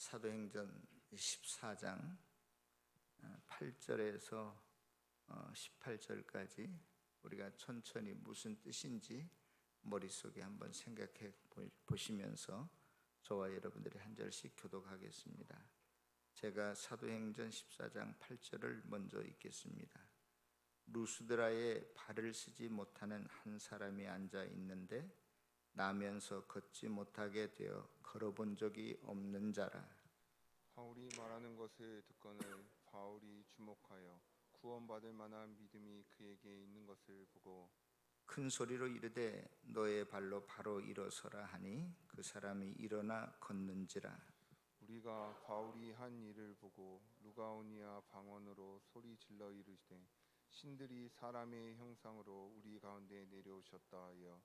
사도행전 14장 8절에서 18절까지 우리가 천천히 무슨 뜻인지 머릿속에 한번 생각해 보시면서 저와 여러분들이 한 절씩 교독하겠습니다. 제가 사도행전 14장 8절을 먼저 읽겠습니다. 루스드라에 발을 쓰지 못하는 한 사람이 앉아 있는데 나면서 걷지 못하게 되어 걸어본 적이 없는 자라. 바울이 말하는 것을 듣고는 바울이 주목하여 구원받을 만한 믿음이 그에게 있는 것을 보고 큰 소리로 이르되 너의 발로 바로 일어서라 하니 그 사람이 일어나 걷는지라. 우리가 바울이 한 일을 보고 루가오니아 방언으로 소리 질러 이르되 신들이 사람의 형상으로 우리 가운데 내려오셨다 하여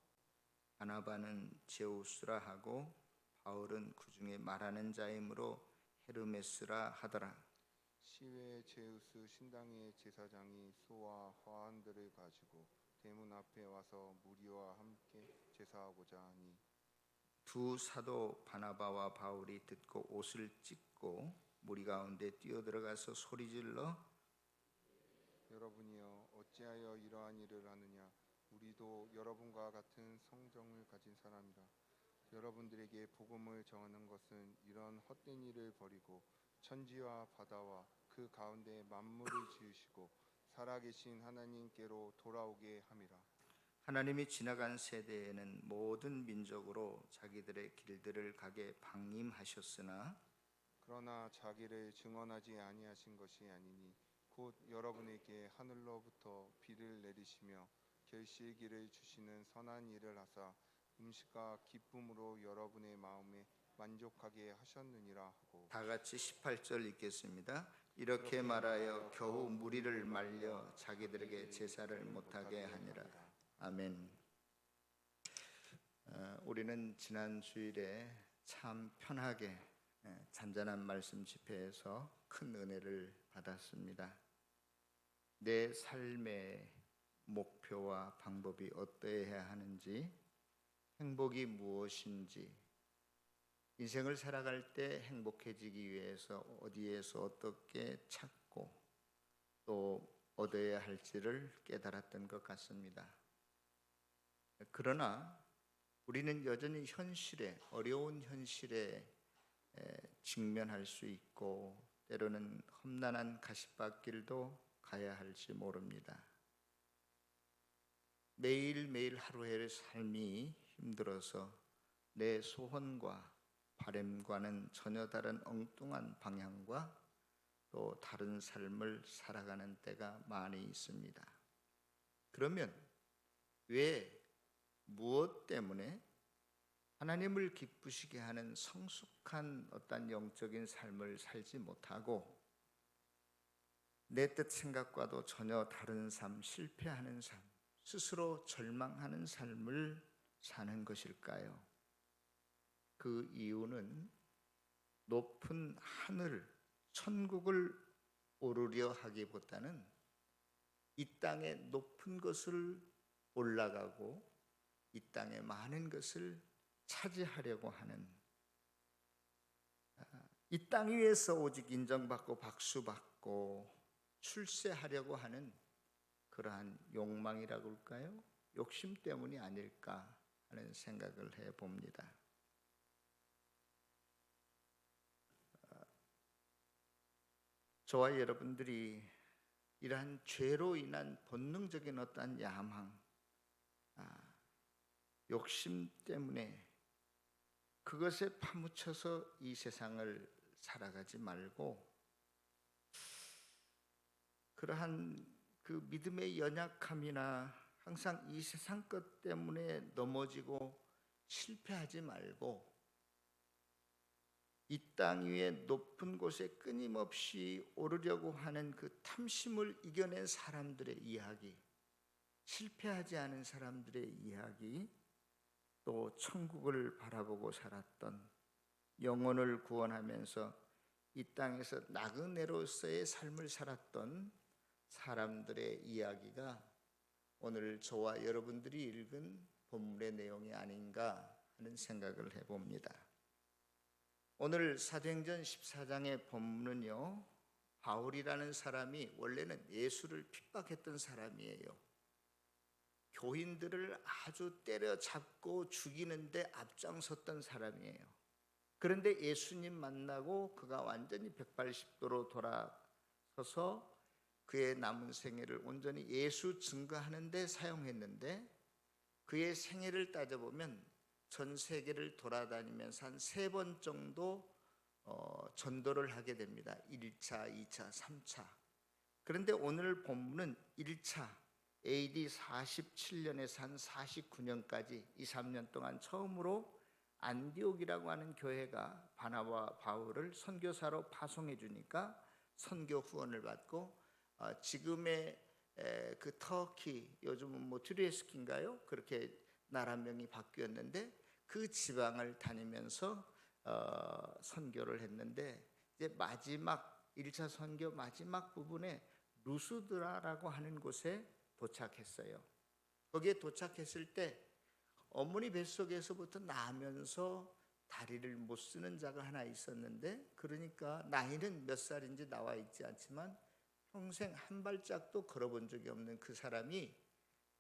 바나바는 제우스라 하고 바울은 그 중에 말하는 자이므로 헤르메스라 하더라. 시외 제우스 신당의 제사장이 소와 화환들을 가지고 대문 앞에 와서 무리와 함께 제사하고자 하니 두 사도 바나바와 바울이 듣고 옷을 찢고 무리 가운데 뛰어들어가서 소리질러 여러분이여 어찌하여 이러한 일을 하느냐 우리도 여러분과 같은 성정을 가진 사람이라 여러분들에게 복음을 전하는 것은 이런 헛된 일을 버리고 천지와 바다와 그 가운데 만물을 지으시고 살아계신 하나님께로 돌아오게 함이라. 하나님이 지나간 세대에는 모든 민족으로 자기들의 길들을 가게 방임하셨으나 그러나 자기를 증언하지 아니하신 것이 아니니 곧 여러분에게 하늘로부터 비를 내리시며 결실기를 주시는 선한 일을 하사 음식과 기쁨으로 여러분의 마음에 만족하게 하셨느니라 하고 다 같이 18절 읽겠습니다. 이렇게 말하여 겨우 무리를 말려 자기들에게 제사를 못하게 하니라. 아멘. 우리는 지난 주일에 참 편하게 잔잔한 말씀 집회에서 큰 은혜를 받았습니다. 내 삶의 목표와 방법이 어떠해야 하는지, 행복이 무엇인지, 인생을 살아갈 때 행복해지기 위해서 어디에서 어떻게 찾고 또 얻어야 할지를 깨달았던 것 같습니다. 그러나 우리는 여전히 현실에, 어려운 현실에 직면할 수 있고 때로는 험난한 가시밭길도 가야 할지 모릅니다. 매일매일 하루의 삶이 힘들어서 내 소원과 바람과는 전혀 다른 엉뚱한 방향과 또 다른 삶을 살아가는 때가 많이 있습니다. 그러면 왜, 무엇 때문에 하나님을 기쁘시게 하는 성숙한 어떤 영적인 삶을 살지 못하고 내 뜻 생각과도 전혀 다른 삶, 실패하는 삶, 스스로 절망하는 삶을 사는 것일까요? 그 이유는 높은 하늘, 천국을 오르려 하기보다는 이 땅의 높은 것을 올라가고 이 땅의 많은 것을 차지하려고 하는, 이 땅 위에서 오직 인정받고 박수받고 출세하려고 하는 그러한 욕망이라고 할까요? 욕심 때문이 아닐까 하는 생각을 해봅니다. 저와 여러분들이 이러한 죄로 인한 본능적인 어떠한 야망, 욕심 때문에 그것에 파묻혀서 이 세상을 살아가지 말고 그러한 그 믿음의 연약함이나 항상 이 세상 것 때문에 넘어지고 실패하지 말고 이 땅 위에 높은 곳에 끊임없이 오르려고 하는 그 탐심을 이겨낸 사람들의 이야기, 실패하지 않은 사람들의 이야기, 또 천국을 바라보고 살았던, 영혼을 구원하면서 이 땅에서 나그네로서의 삶을 살았던 사람들의 이야기가 오늘 저와 여러분들이 읽은 본문의 내용이 아닌가 하는 생각을 해봅니다. 오늘 사도행전 14장의 본문은요, 바울이라는 사람이 원래는 예수를 핍박했던 사람이에요. 교인들을 아주 때려잡고 죽이는데 앞장섰던 사람이에요. 그런데 예수님 만나고 그가 완전히 180도로 돌아서서 그의 남은 생애를 온전히 예수 증거하는 데 사용했는데, 그의 생애를 따져보면 전 세계를 돌아다니면서 한 3번 정도 전도를 하게 됩니다. 1차, 2차, 3차. 그런데 오늘 본문은 1차 AD 47년에서 한 49년까지 2, 3년 동안 처음으로 안디옥이라고 하는 교회가 바나바와 바울을 선교사로 파송해 주니까 선교 후원을 받고 지금의 그 터키, 요즘은 뭐 튀르에스키인가요? 그렇게 나라명이 바뀌었는데 그 지방을 다니면서 선교를 했는데, 이제 마지막 1차 선교 마지막 부분에 루스드라라고 하는 곳에 도착했어요. 거기에 도착했을 때 어머니 뱃속에서부터 나면서 다리를 못 쓰는 자가 하나 있었는데, 그러니까 나이는 몇 살인지 나와 있지 않지만 평생 한 발짝도 걸어본 적이 없는 그 사람이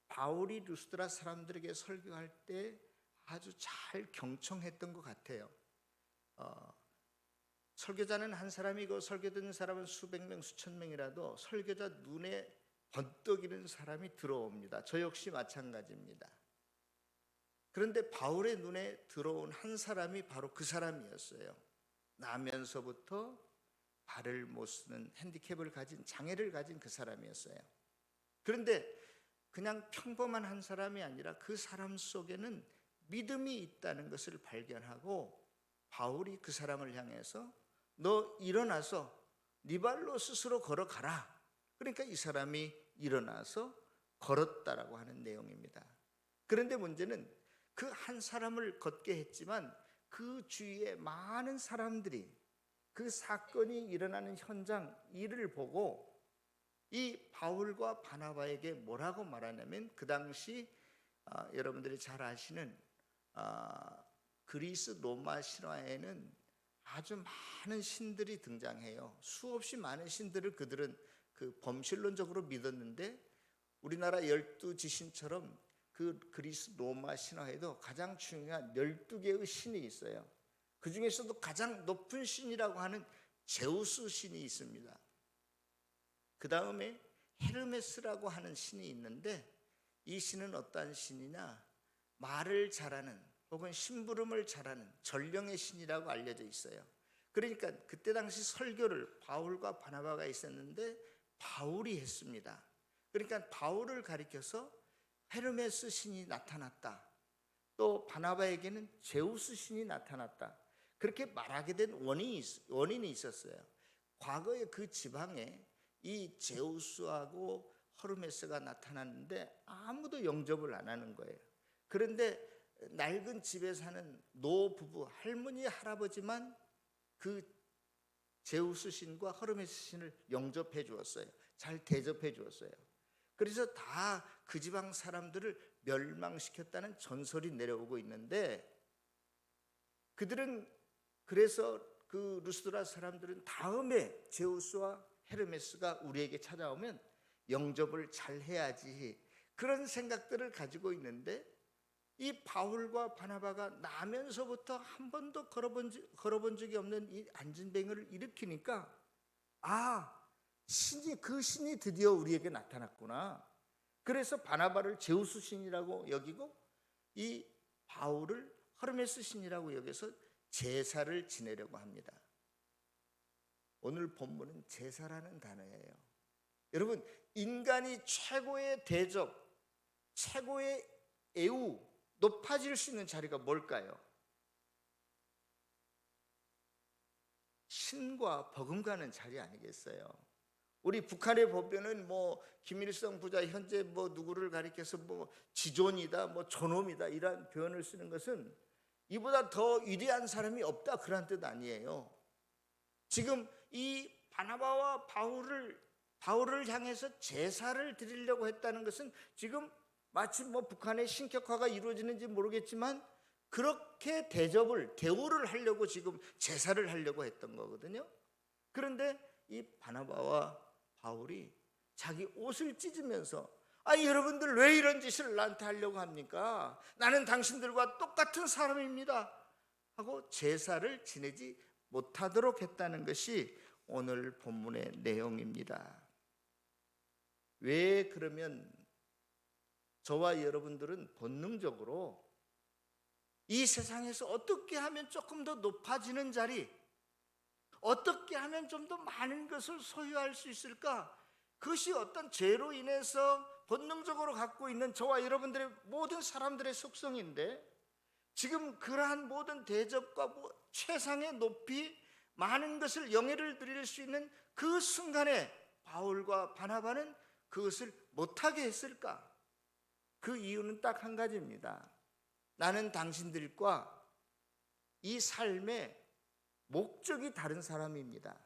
바울이 루스드라 사람들에게 설교할 때 아주 잘 경청했던 것 같아요. 설교자는 한 사람이고 설교 듣는 사람은 수백 명, 수천 명이라도 설교자 눈에 번뜩이는 사람이 들어옵니다. 저 역시 마찬가지입니다. 그런데 바울의 눈에 들어온 한 사람이 바로 그 사람이었어요. 나면서부터 발을 못 쓰는 핸디캡을 가진, 장애를 가진 그 사람이었어요. 그런데 그냥 평범한 한 사람이 아니라 그 사람 속에는 믿음이 있다는 것을 발견하고, 바울이 그 사람을 향해서 너 일어나서 네 발로 스스로 걸어가라. 그러니까 이 사람이 일어나서 걸었다라고 하는 내용입니다. 그런데 문제는 그 한 사람을 걷게 했지만 그 주위에 많은 사람들이 그 사건이 일어나는 현장 일을 보고 이 바울과 바나바에게 뭐라고 말하냐면, 그 당시 여러분들이 잘 아시는 그리스 로마 신화에는 아주 많은 신들이 등장해요. 수없이 많은 신들을 그들은 그 범실론적으로 믿었는데, 우리나라 12지신처럼 그 그리스 로마 신화에도 가장 중요한 12개의 신이 있어요. 그 중에서도 가장 높은 신이라고 하는 제우스 신이 있습니다. 그 다음에 헤르메스라고 하는 신이 있는데, 이 신은 어떠한 신이냐, 말을 잘하는 혹은 심부름을 잘하는 전령의 신이라고 알려져 있어요. 그러니까 그때 당시 설교를 바울과 바나바가 있었는데 바울이 했습니다. 그러니까 바울을 가리켜서 헤르메스 신이 나타났다, 또 바나바에게는 제우스 신이 나타났다, 그렇게 말하게 된 원인이 있었어요. 과거에 그 지방에 이 제우스하고 허르메스가 나타났는데 아무도 영접을 안 하는 거예요. 그런데 낡은 집에 사는 노부부, 할머니, 할아버지만 그 제우스 신과 허르메스 신을 영접해 주었어요. 잘 대접해 주었어요. 그래서 다 그 지방 사람들을 멸망시켰다는 전설이 내려오고 있는데, 그들은 그래서 그 루스드라 사람들은 다음에 제우스와 헤르메스가 우리에게 찾아오면 영접을 잘 해야지, 그런 생각들을 가지고 있는데, 이 바울과 바나바가 나면서부터 한 번도 걸어본 적이 없는 이 안진뱅이를 일으키니까, 그 신이 드디어 우리에게 나타났구나. 그래서 바나바를 제우스 신이라고 여기고 이 바울을 허르메스 신이라고 여겨서 제사를 지내려고 합니다. 오늘 본문은 제사라는 단어예요. 여러분, 인간이 최고의 대접, 최고의 애우, 높아질 수 있는 자리가 뭘까요? 신과 버금가는 자리 아니겠어요? 우리 북한에 보면은 뭐 김일성 부자 현재 뭐 누구를 가리켜서 뭐 지존이다, 뭐 존엄이다, 이런 표현을 쓰는 것은 이보다 더 위대한 사람이 없다, 그런 뜻 아니에요. 지금 이 바나바와 바울을 향해서 제사를 드리려고 했다는 것은 지금 마치 뭐 북한의 신격화가 이루어지는지 모르겠지만 그렇게 대우를 하려고 지금 제사를 하려고 했던 거거든요. 그런데 이 바나바와 바울이 자기 옷을 찢으면서 여러분들 왜 이런 짓을 나한테 하려고 합니까? 나는 당신들과 똑같은 사람입니다 하고 제사를 지내지 못하도록 했다는 것이 오늘 본문의 내용입니다. 왜 그러면 저와 여러분들은 본능적으로 이 세상에서 어떻게 하면 조금 더 높아지는 자리, 어떻게 하면 좀 더 많은 것을 소유할 수 있을까? 그것이 어떤 죄로 인해서 본능적으로 갖고 있는 저와 여러분들의 모든 사람들의 속성인데, 지금 그러한 모든 대접과 최상의 높이, 많은 것을 영예를 드릴 수 있는 그 순간에 바울과 바나바는 그것을 못하게 했을까? 그 이유는 딱 한 가지입니다. 나는 당신들과 이 삶의 목적이 다른 사람입니다.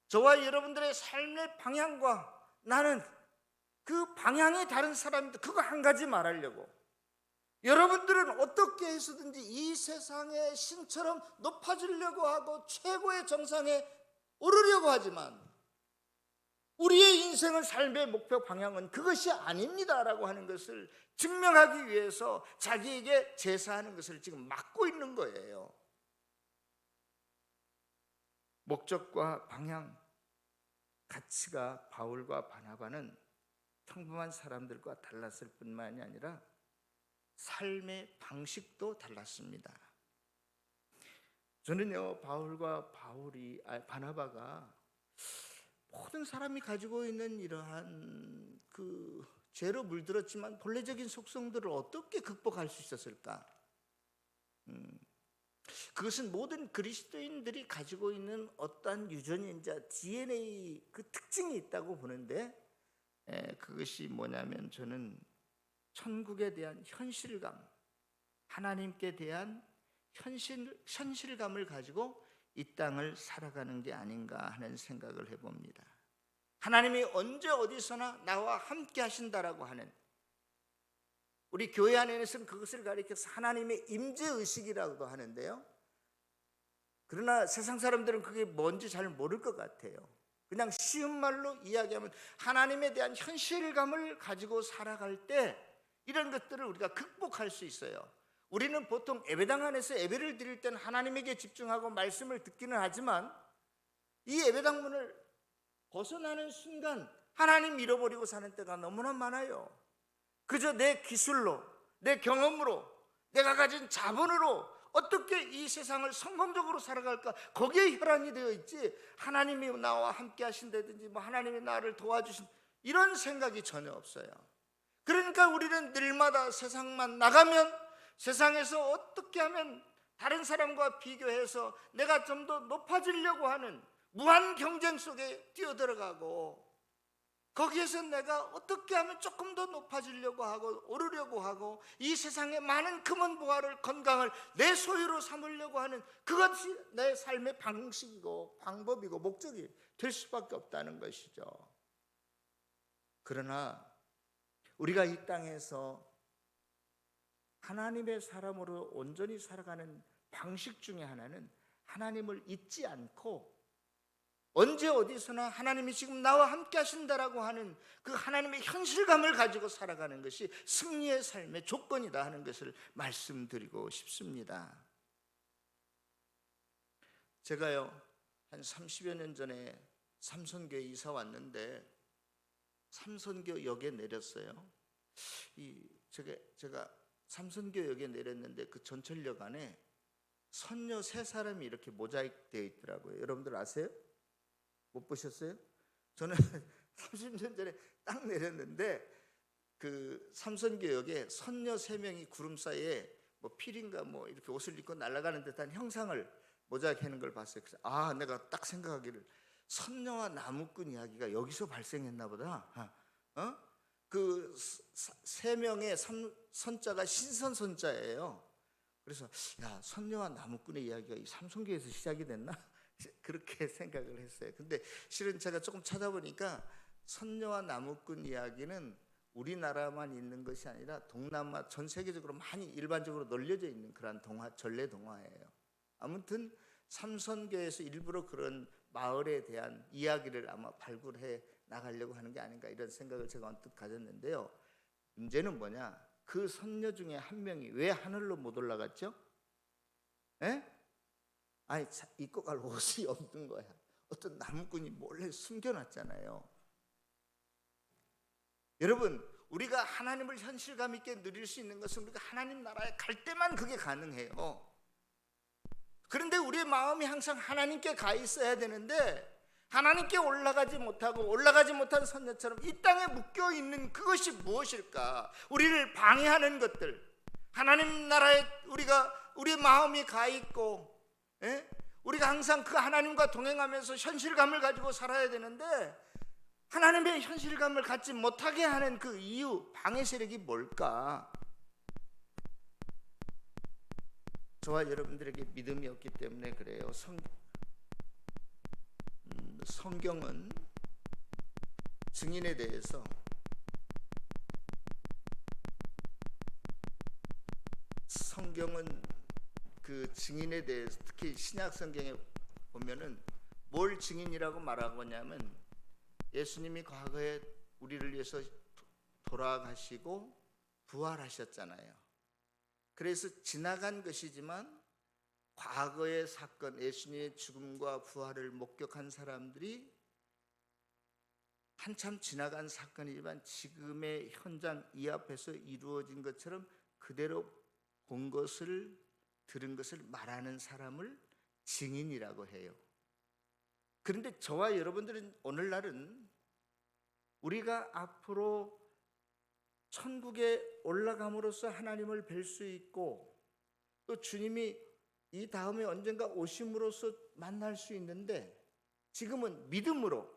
저와 여러분들의 삶의 방향과 나는 그 방향이 다른 사람입니다. 그거 한 가지 말하려고. 여러분들은 어떻게 해서든지 이 세상의 신처럼 높아지려고 하고 최고의 정상에 오르려고 하지만 우리의 인생은 삶의 목표 방향은 그것이 아닙니다라고 하는 것을 증명하기 위해서 자기에게 제사하는 것을 지금 막고 있는 거예요. 목적과 방향, 가치가 바울과 바나바는 평범한 사람들과 달랐을 뿐만이 아니라 삶의 방식도 달랐습니다. 저는요, 바나바가 모든 사람이 가지고 있는 이러한 그 죄로 물들었지만 본래적인 속성들을 어떻게 극복할 수 있었을까? 그것은 모든 그리스도인들이 가지고 있는 어떠한 유전인자 DNA 그 특징이 있다고 보는데, 그것이 뭐냐면 저는 천국에 대한 현실감, 하나님께 대한 현실감을 가지고 이 땅을 살아가는 게 아닌가 하는 생각을 해봅니다. 하나님이 언제 어디서나 나와 함께 하신다라고 하는, 우리 교회 안에서는 그것을 가리켜서 하나님의 임재의식이라고도 하는데요, 그러나 세상 사람들은 그게 뭔지 잘 모를 것 같아요. 그냥 쉬운 말로 이야기하면 하나님에 대한 현실감을 가지고 살아갈 때 이런 것들을 우리가 극복할 수 있어요. 우리는 보통 예배당 안에서 예배를 드릴 때는 하나님에게 집중하고 말씀을 듣기는 하지만 이 예배당 문을 벗어나는 순간 하나님 잃어버리고 사는 때가 너무나 많아요. 그저 내 기술로, 내 경험으로, 내가 가진 자본으로 어떻게 이 세상을 성공적으로 살아갈까, 거기에 혈안이 되어 있지, 하나님이 나와 함께 하신다든지 하나님이 나를 도와주신 이런 생각이 전혀 없어요. 그러니까 우리는 늘마다 세상만 나가면 세상에서 어떻게 하면 다른 사람과 비교해서 내가 좀 더 높아지려고 하는 무한 경쟁 속에 뛰어들어가고, 거기에서 내가 어떻게 하면 조금 더 높아지려고 하고 오르려고 하고 이 세상의 많은 금은 보화를, 건강을 내 소유로 삼으려고 하는 그것이 내 삶의 방식이고 방법이고 목적이 될 수밖에 없다는 것이죠. 그러나 우리가 이 땅에서 하나님의 사람으로 온전히 살아가는 방식 중에 하나는 하나님을 잊지 않고 언제 어디서나 하나님이 지금 나와 함께 하신다라고 하는 그 하나님의 현실감을 가지고 살아가는 것이 승리의 삶의 조건이다 하는 것을 말씀드리고 싶습니다. 제가요, 한 30여 년 전에 삼선교에 이사 왔는데 삼선교역에 내렸어요. 제가 삼선교역에 내렸는데 그 전철역 안에 선녀 3사람이 이렇게 모자이크 되어 있더라고요. 여러분들 아세요? 못 보셨어요? 저는 30년 전에 딱 내렸는데 그 삼선교역에 선녀 3명이 구름 사이에 필인가 이렇게 옷을 입고 날아가는 듯한 형상을 모자이크하는 걸 봤어요. 그래서 내가 딱 생각하기를 선녀와 나무꾼 이야기가 여기서 발생했나 보다. 그 3명의 선자가 신선선자예요. 그래서 선녀와 나무꾼의 이야기가 이 삼선교에서 시작이 됐나? 그렇게 생각을 했어요. 근데 실은 제가 조금 찾아보니까 선녀와 나무꾼 이야기는 우리나라만 있는 것이 아니라 동남아 전 세계적으로 많이 일반적으로 널려져 있는 그런 전래 동화예요. 아무튼 삼선교에서 일부러 그런 마을에 대한 이야기를 아마 발굴해 나가려고 하는 게 아닌가 이런 생각을 제가 언뜻 가졌는데요. 문제는 뭐냐? 그 선녀 중에 한 명이 왜 하늘로 못 올라갔죠? 에? 아니 입고 갈 옷이 없는 거야. 어떤 나무꾼이 몰래 숨겨놨잖아요. 여러분, 우리가 하나님을 현실감 있게 누릴 수 있는 것은 우리가 하나님 나라에 갈 때만 그게 가능해요. 그런데 우리의 마음이 항상 하나님께 가 있어야 되는데 하나님께 올라가지 못하고 올라가지 못한 선녀처럼 이 땅에 묶여 있는 그것이 무엇일까? 우리를 방해하는 것들. 하나님 나라에 우리의 마음이 가 있고, 우리가 항상 그 하나님과 동행하면서 현실감을 가지고 살아야 되는데 하나님의 현실감을 갖지 못하게 하는 그 이유, 방해 세력이 뭘까? 저와 여러분들에게 믿음이 없기 때문에 그래요. 성경은 증인에 대해서 그 증인에 대해서 특히 신약 성경에 보면은 뭘 증인이라고 말하고 있냐면 예수님이 과거에 우리를 위해서 돌아가시고 부활하셨잖아요. 그래서 지나간 것이지만 과거의 사건, 예수님의 죽음과 부활을 목격한 사람들이 한참 지나간 사건이지만 지금의 현장 이 앞에서 이루어진 것처럼 그대로 본 것을 들은 것을 말하는 사람을 증인이라고 해요. 그런데 저와 여러분들은 오늘날은 우리가 앞으로 천국에 올라감으로써 하나님을 뵐 수 있고 또 주님이 이 다음에 언젠가 오심으로써 만날 수 있는데 지금은 믿음으로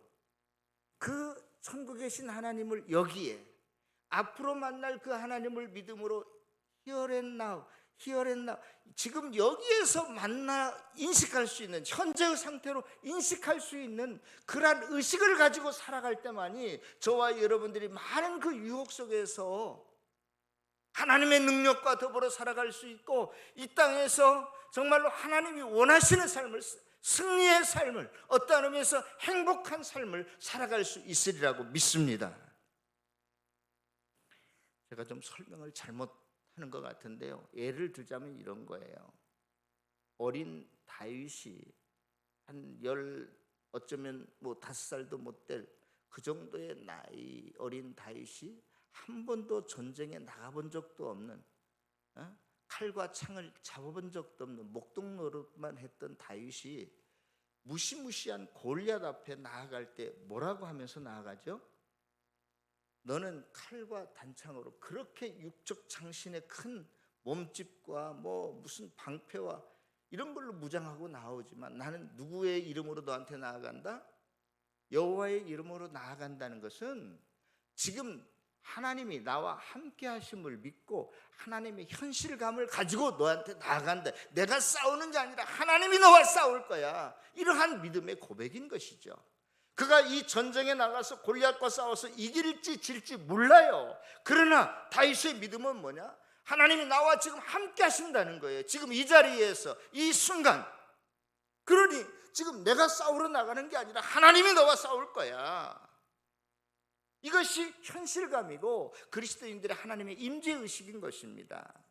그 천국에 계신 하나님을 여기에 앞으로 만날 그 하나님을 믿음으로 here and now 지금 여기에서 인식할 수 있는 현재의 상태로 인식할 수 있는 그러한 의식을 가지고 살아갈 때만이 저와 여러분들이 많은 그 유혹 속에서 하나님의 능력과 더불어 살아갈 수 있고 이 땅에서 정말로 하나님이 원하시는 삶을, 승리의 삶을, 어떠한 의미에서 행복한 삶을 살아갈 수 있으리라고 믿습니다. 제가 좀 설명을 잘못하는 것 같은데요, 예를 들자면 이런 거예요. 어린 다윗이 어쩌면 5살도 못 될 그 정도의 나이 어린 다윗이 한 번도 전쟁에 나가본 적도 없는, 칼과 창을 잡아본 적도 없는 목동 노릇만 했던 다윗이 무시무시한 골리앗 앞에 나아갈 때 뭐라고 하면서 나아가죠? 너는 칼과 단창으로 그렇게 육적 장신의 큰 몸집과 무슨 방패와 이런 걸로 무장하고 나오지만 나는 누구의 이름으로 너한테 나아간다? 여호와의 이름으로 나아간다는 것은 지금 하나님이 나와 함께 하심을 믿고 하나님의 현실감을 가지고 너한테 나아간다. 내가 싸우는 게 아니라 하나님이 너와 싸울 거야. 이러한 믿음의 고백인 것이죠. 그가 이 전쟁에 나가서 골리앗과 싸워서 이길지 질지 몰라요. 그러나 다윗의 믿음은 뭐냐? 하나님이 나와 지금 함께 하신다는 거예요. 지금 이 자리에서 이 순간. 그러니 지금 내가 싸우러 나가는 게 아니라 하나님이 너와 싸울 거야. 이것이 현실감이고 그리스도인들의 하나님의 임재의식인 것입니다.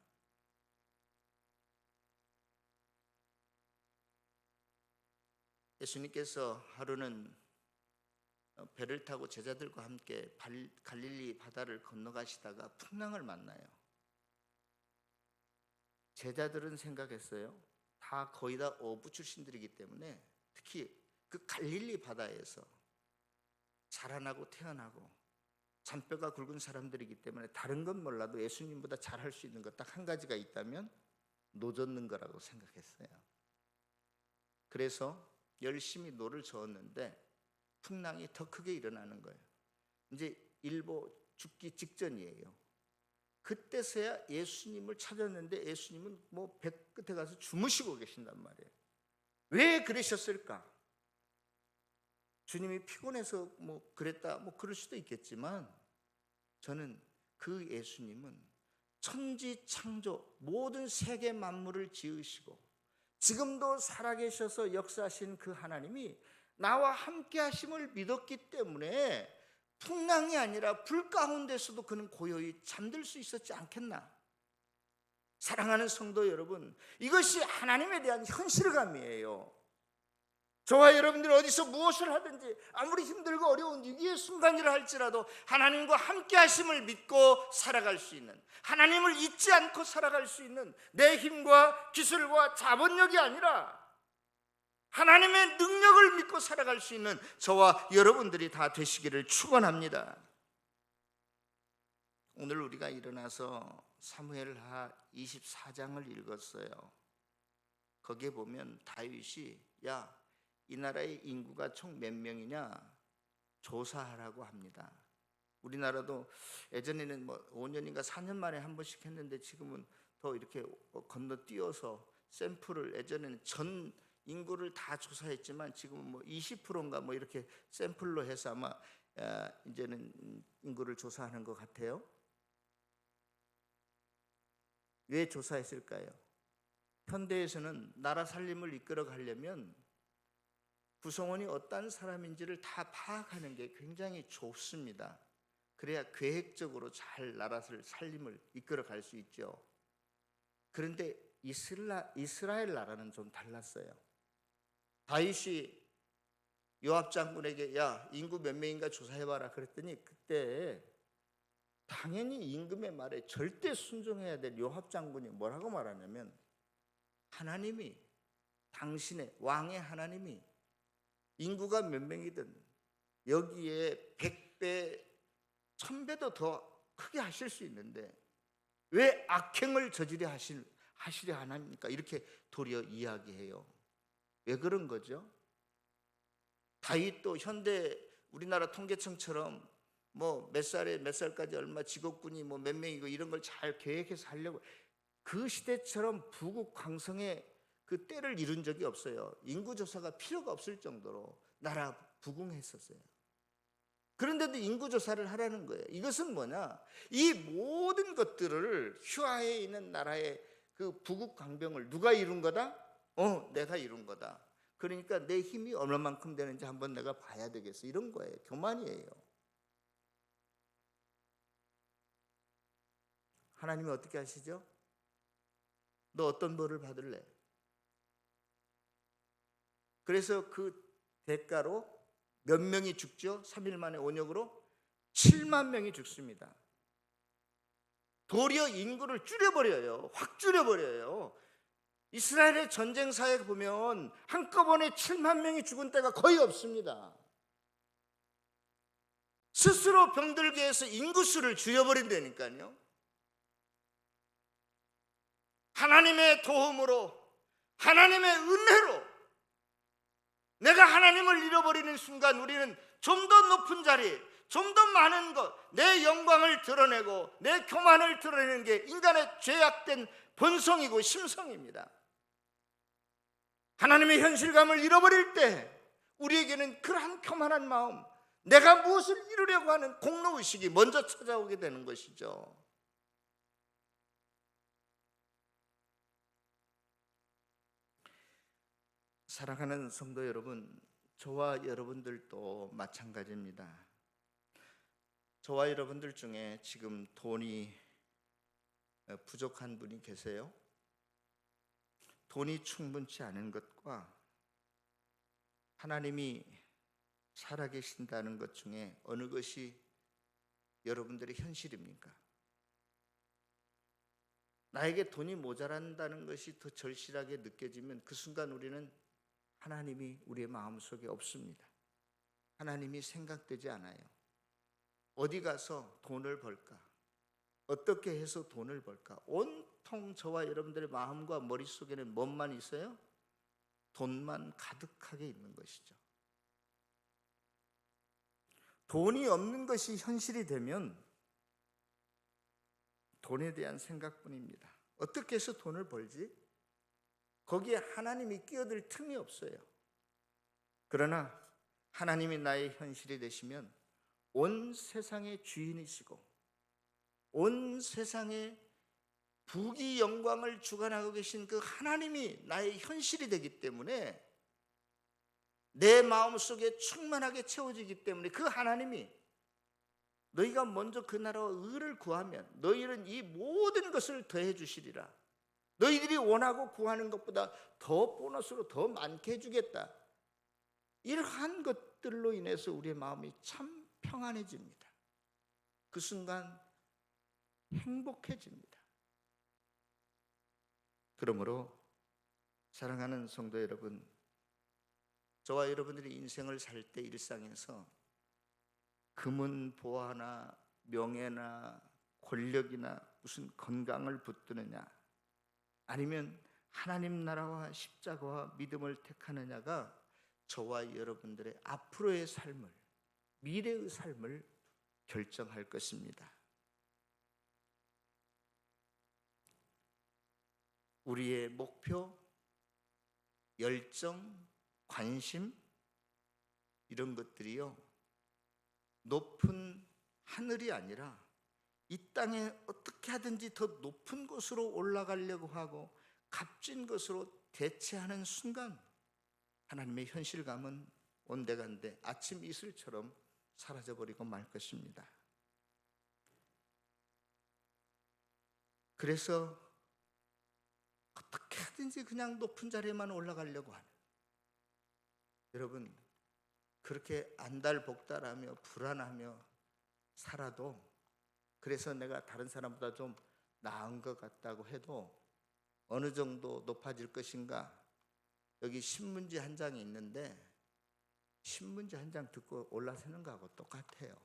예수님께서 하루는 배를 타고 제자들과 함께 갈릴리 바다를 건너가시다가 풍랑을 만나요. 제자들은 생각했어요. 다 거의 다 어부 출신들이기 때문에 특히 그 갈릴리 바다에서 자라나고 태어나고 잔뼈가 굵은 사람들이기 때문에 다른 건 몰라도 예수님보다 잘할 수 있는 것 딱 한 가지가 있다면 노젓는 거라고 생각했어요. 그래서 열심히 노를 저었는데 풍랑이 더 크게 일어나는 거예요. 이제 일보 죽기 직전이에요. 그때서야 예수님을 찾았는데 예수님은 배 끝에 가서 주무시고 계신단 말이에요. 왜 그러셨을까? 주님이 피곤해서 그랬다 그럴 수도 있겠지만 저는 그 예수님은 천지 창조 모든 세계 만물을 지으시고 지금도 살아계셔서 역사하신 그 하나님이 나와 함께 하심을 믿었기 때문에 풍랑이 아니라 불 가운데서도 그는 고요히 잠들 수 있었지 않겠나? 사랑하는 성도 여러분, 이것이 하나님에 대한 현실감이에요. 저와 여러분들이 어디서 무엇을 하든지 아무리 힘들고 어려운 위기의 순간이라 할지라도 하나님과 함께 하심을 믿고 살아갈 수 있는, 하나님을 잊지 않고 살아갈 수 있는 내 힘과 기술과 자본력이 아니라 하나님의 능력을 믿고 살아갈 수 있는 저와 여러분들이 다 되시기를 축원합니다. 오늘 우리가 일어나서 사무엘하 24장을 읽었어요. 거기에 보면 다윗이 야, 이 나라의 인구가 총 몇 명이냐 조사하라고 합니다. 우리나라도 예전에는 5년인가 4년 만에 한 번씩 했는데 지금은 더 이렇게 건너뛰어서 샘플을, 예전에는 전 인구를 다 조사했지만 지금은 20%인가 이렇게 샘플로 해서 아마 이제는 인구를 조사하는 것 같아요. 왜 조사했을까요? 현대에서는 나라 살림을 이끌어 가려면 구성원이 어떤 사람인지를 다 파악하는 게 굉장히 좋습니다. 그래야 계획적으로 잘 나라 살림을 이끌어 갈 수 있죠. 그런데 이스라엘 나라는 좀 달랐어요. 다윗이 요압 장군에게 야, 인구 몇 명인가 조사해봐라 그랬더니 그때 당연히 임금의 말에 절대 순종해야 될 요압 장군이 뭐라고 말하냐면, 하나님이, 당신의 왕의 하나님이 인구가 몇 명이든 여기에 100배, 1000배도 더 크게 하실 수 있는데 왜 악행을 저지르려 하시려 하나입니까? 이렇게 도리어 이야기해요. 왜 그런 거죠? 다윗도 현대 우리나라 통계청처럼 몇 살에 몇 살까지 얼마 직업군이 몇 명이고 이런 걸 잘 계획해서 하려고, 그 시대처럼 부국강성의 그 때를 이룬 적이 없어요. 인구조사가 필요가 없을 정도로 나라 부궁했었어요. 그런데도 인구조사를 하라는 거예요. 이것은 뭐냐? 이 모든 것들을 휴하에 있는 나라의 그 부국강병을 누가 이룬 거다? 내가 이룬 거다. 그러니까 내 힘이 얼마만큼 되는지 한번 내가 봐야 되겠어. 이런 거예요. 교만이에요. 하나님이 어떻게 하시죠? 너 어떤 벌을 받을래? 그래서 그 대가로 몇 명이 죽죠? 3일 만에 온역으로 7만 명이 죽습니다. 도리어 인구를 줄여버려요. 확 줄여버려요. 이스라엘의 전쟁사에 보면 한꺼번에 7만 명이 죽은 때가 거의 없습니다. 스스로 병들게 해서 인구수를 줄여버린다니까요. 하나님의 도움으로, 하나님의 은혜로 내가 하나님을 잃어버리는 순간 우리는 좀 더 높은 자리, 좀 더 많은 것, 내 영광을 드러내고 내 교만을 드러내는 게 인간의 죄악된 본성이고 심성입니다. 하나님의 현실감을 잃어버릴 때 우리에게는 그러한 교만한 마음, 내가 무엇을 이루려고 하는 공로의식이 먼저 찾아오게 되는 것이죠. 사랑하는 성도 여러분, 저와 여러분들도 마찬가지입니다. 저와 여러분들 중에 지금 돈이 부족한 분이 계세요? 돈이 충분치 않은 것과 하나님이 살아계신다는 것 중에 어느 것이 여러분들의 현실입니까? 나에게 돈이 모자란다는 것이 더 절실하게 느껴지면 그 순간 우리는 하나님이 우리의 마음속에 없습니다. 하나님이 생각되지 않아요. 어디 가서 돈을 벌까? 어떻게 해서 돈을 벌까? 온통 저와 여러분들의 마음과 머릿속에는 뭔만 있어요? 돈만 가득하게 있는 것이죠. 돈이 없는 것이 현실이 되면 돈에 대한 생각뿐입니다. 어떻게 해서 돈을 벌지? 거기에 하나님이 끼어들 틈이 없어요. 그러나 하나님이 나의 현실이 되시면 온 세상의 주인이시고 온 세상에 부귀 영광을 주관하고 계신 그 하나님이 나의 현실이 되기 때문에, 내 마음속에 충만하게 채워지기 때문에, 그 하나님이 너희가 먼저 그 나라와 의를 구하면 너희는 이 모든 것을 더해 주시리라, 너희들이 원하고 구하는 것보다 더 보너스로 더 많게 해주겠다. 이러한 것들로 인해서 우리의 마음이 참 평안해집니다. 그 순간 행복해집니다. 그러므로 사랑하는 성도 여러분, 저와 여러분들이 인생을 살 때 일상에서 금은 보화나 명예나 권력이나 무슨 건강을 붙드느냐, 아니면 하나님 나라와 십자가와 믿음을 택하느냐가 저와 여러분들의 앞으로의 삶을, 미래의 삶을 결정할 것입니다. 우리의 목표, 열정, 관심, 이런 것들이요, 높은 하늘이 아니라 이 땅에 어떻게 하든지 더 높은 곳으로 올라가려고 하고 값진 것으로 대체하는 순간 하나님의 현실감은 온데간데 아침 이슬처럼 사라져버리고 말 것입니다. 그래서 어떻게 하든지 그냥 높은 자리에만 올라가려고 하는, 여러분, 그렇게 안달복달하며 불안하며 살아도, 그래서 내가 다른 사람보다 좀 나은 것 같다고 해도 어느 정도 높아질 것인가? 여기 신문지 한 장이 있는데 신문지 한 장 듣고 올라서는 거하고 똑같아요.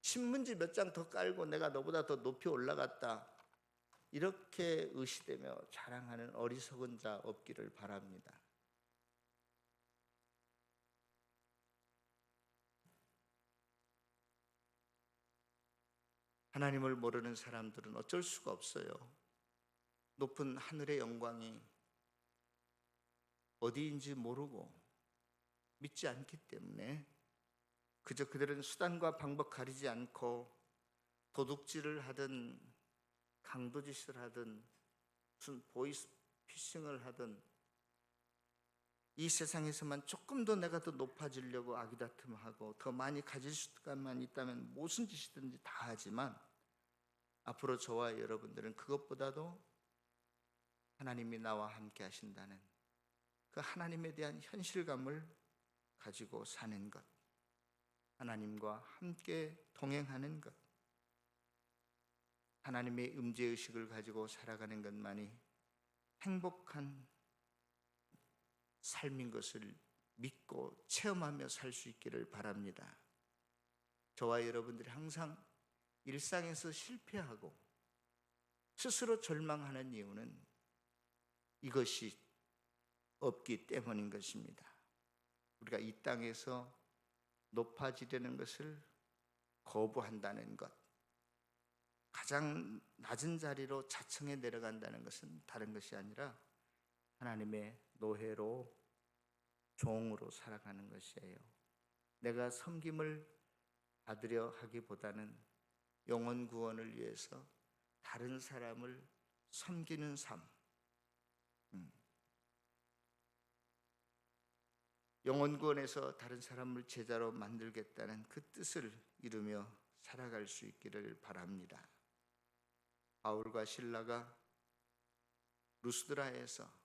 신문지 몇 장 더 깔고 내가 너보다 더 높이 올라갔다, 이렇게 의시되며 자랑하는 어리석은 자 없기를 바랍니다. 하나님을 모르는 사람들은 어쩔 수가 없어요. 높은 하늘의 영광이 어디인지 모르고 믿지 않기 때문에 그저 그들은 수단과 방법 가리지 않고 도둑질을 하든 강도짓을 하든 무슨 보이스피싱을 하든 이 세상에서만 조금 더 내가 더 높아지려고 아기다툼하고 더 많이 가질 수만 있다면 무슨 짓이든지 다 하지만, 앞으로 저와 여러분들은 그것보다도 하나님이 나와 함께 하신다는 그 하나님에 대한 현실감을 가지고 사는 것, 하나님과 함께 동행하는 것, 하나님의 음재의식을 가지고 살아가는 것만이 행복한 삶인 것을 믿고 체험하며 살 수 있기를 바랍니다. 저와 여러분들이 항상 일상에서 실패하고 스스로 절망하는 이유는 이것이 없기 때문인 것입니다. 우리가 이 땅에서 높아지려는 것을 거부한다는 것, 가장 낮은 자리로 자청해 내려간다는 것은 다른 것이 아니라 하나님의 노예로, 종으로 살아가는 것이에요. 내가 섬김을 받으려 하기보다는 영혼 구원을 위해서 다른 사람을 섬기는 삶, 영혼 구원에서 다른 사람을 제자로 만들겠다는 그 뜻을 이루며 살아갈 수 있기를 바랍니다. 바울과 실라가 루스드라에서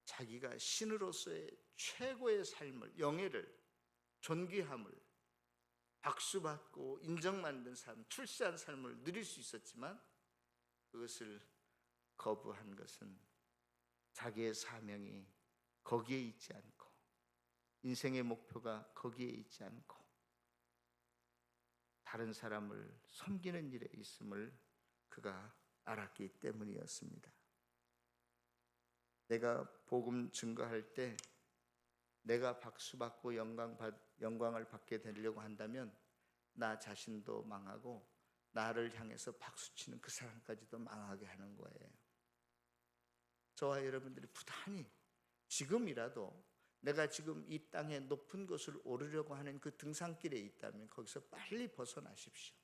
자기가 신으로서의 최고의 삶을, 영예를, 존귀함을, 박수받고 인정받는 삶, 출세한 삶을 누릴 수 있었지만 그것을 거부한 것은 자기의 사명이 거기에 있지 않고, 인생의 목표가 거기에 있지 않고 다른 사람을 섬기는 일에 있음을 그가 알았기 때문이었습니다. 내가 복음 증거할 때 내가 박수받고 영광을 받게 되려고 한다면 나 자신도 망하고 나를 향해서 박수치는 그 사람까지도 망하게 하는 거예요. 저와 여러분들이 부단히 지금이라도 내가 지금 이 땅의 높은 곳을 오르려고 하는 그 등산길에 있다면 거기서 빨리 벗어나십시오.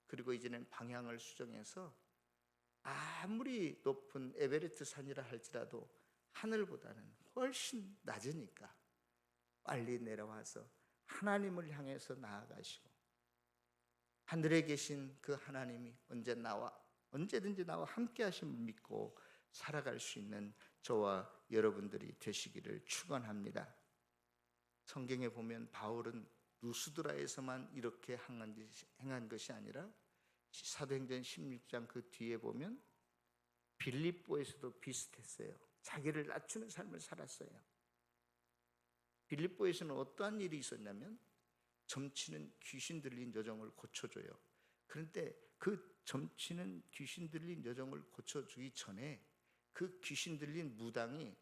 그리고 이제는 방향을 수정해서 아무리 높은 에베레스트 산이라 할지라도 하늘보다는 훨씬 낮으니까 빨리 내려와서 하나님을 향해서 나아가시고, 하늘에 계신 그 하나님이 언제든지 나와 함께 하심을 믿고 살아갈 수 있는 저와 여러분들이 되시기를 축원합니다. 성경에 보면 바울은 누스드라에서만 이렇게 행한 것이 아니라 사도행전 16장 그 뒤에 보면 빌립보에서도 비슷했어요. 자기를 낮추는 삶을 살았어요. 빌립보에서는 어떠한 일이 있었냐면 점치는 귀신 들린 여종을 고쳐줘요. 그런데 그 점치는 귀신 들린 여종을 고쳐주기 전에 그 귀신 들린 무당이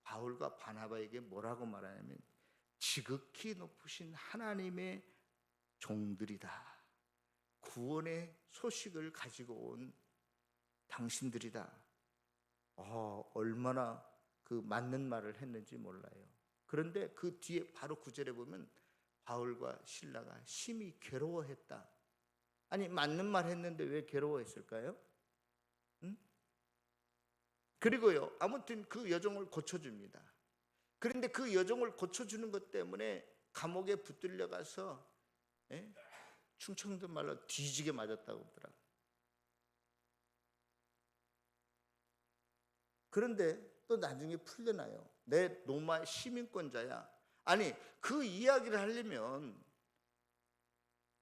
바울과 바나바에게 뭐라고 말하냐면 지극히 높으신 하나님의 종들이다. 구원의 소식을 가지고 온 당신들이다. 얼마나 그 맞는 말을 했는지 몰라요. 그런데 그 뒤에 바로 9절에 보면 바울과 실라가 심히 괴로워했다. 아니, 맞는 말 했는데 왜 괴로워했을까요? 그리고요, 아무튼 그 여종을 고쳐줍니다. 그런데 그 여종을 고쳐주는 것 때문에 감옥에 붙들려 가서 충청도 말로 뒤지게 맞았다고 하더라고요. 그런데 또 나중에 풀려나요. 내 로마 시민권자야. 아니, 그 이야기를 하려면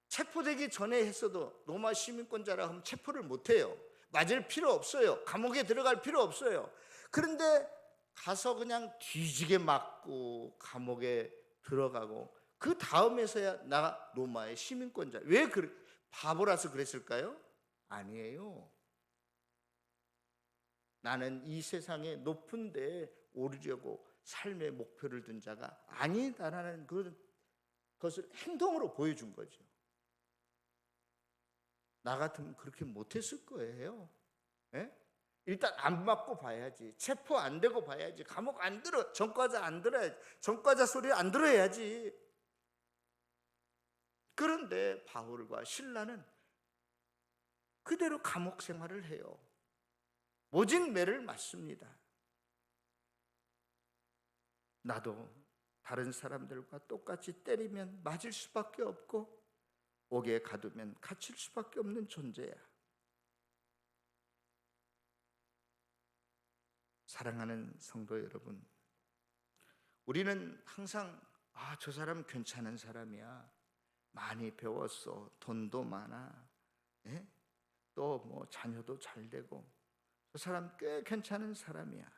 체포되기 전에 했어도 로마 시민권자라 하면 체포를 못해요. 맞을 필요 없어요. 감옥에 들어갈 필요 없어요. 그런데 가서 그냥 뒤지게 맞고 감옥에 들어가고 그 다음에서야 나 로마의 시민권자. 왜 바보라서 그랬을까요? 아니에요. 나는 이 세상의 높은 데에 오르려고 삶의 목표를 둔 자가 아니다라는 그것을 행동으로 보여준 거죠. 나 같으면 그렇게 못했을 거예요. 일단 안 맞고 봐야지. 체포 안 되고 봐야지. 감옥 안 들어. 전과자 안 들어야지. 전과자 소리 안 들어야지. 그런데 바울과 실라는 그대로 감옥 생활을 해요. 모진 매를 맞습니다. 나도 다른 사람들과 똑같이 때리면 맞을 수밖에 없고 옥에 가두면 갇힐 수밖에 없는 존재야. 사랑하는 성도 여러분, 우리는 항상 저 사람 괜찮은 사람이야. 많이 배웠어. 돈도 많아. 또 뭐 자녀도 잘 되고 저 사람 꽤 괜찮은 사람이야.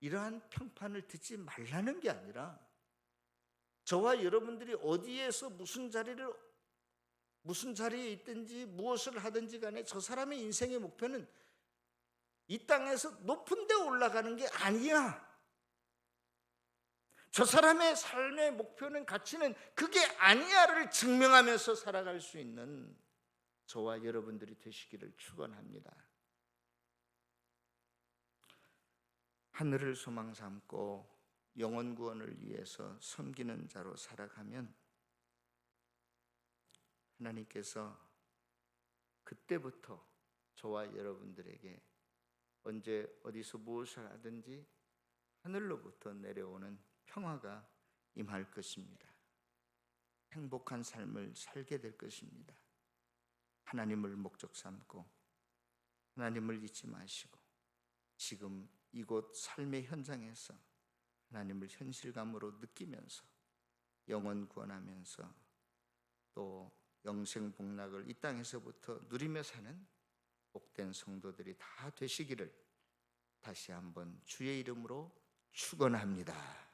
이러한 평판을 듣지 말라는 게 아니라 저와 여러분들이 어디에서 무슨 자리에 있든지 무엇을 하든지 간에 저 사람의 인생의 목표는 이 땅에서 높은 데 올라가는 게 아니야. 저 사람의 삶의 목표는, 가치는 그게 아니야를 증명하면서 살아갈 수 있는 저와 여러분들이 되시기를 축원합니다. 하늘을 소망 삼고 영혼 구원을 위해서 섬기는 자로 살아가면 하나님께서 그때부터 저와 여러분들에게 언제 어디서 무엇을 하든지 하늘로부터 내려오는 평화가 임할 것입니다. 행복한 삶을 살게 될 것입니다. 하나님을 목적 삼고 하나님을 잊지 마시고 지금 이곳 삶의 현장에서 하나님을 현실감으로 느끼면서 영혼 구원하면서 또 영생 복락을 이 땅에서부터 누리며 사는 복된 성도들이 다 되시기를 다시 한번 주의 이름으로 축원합니다.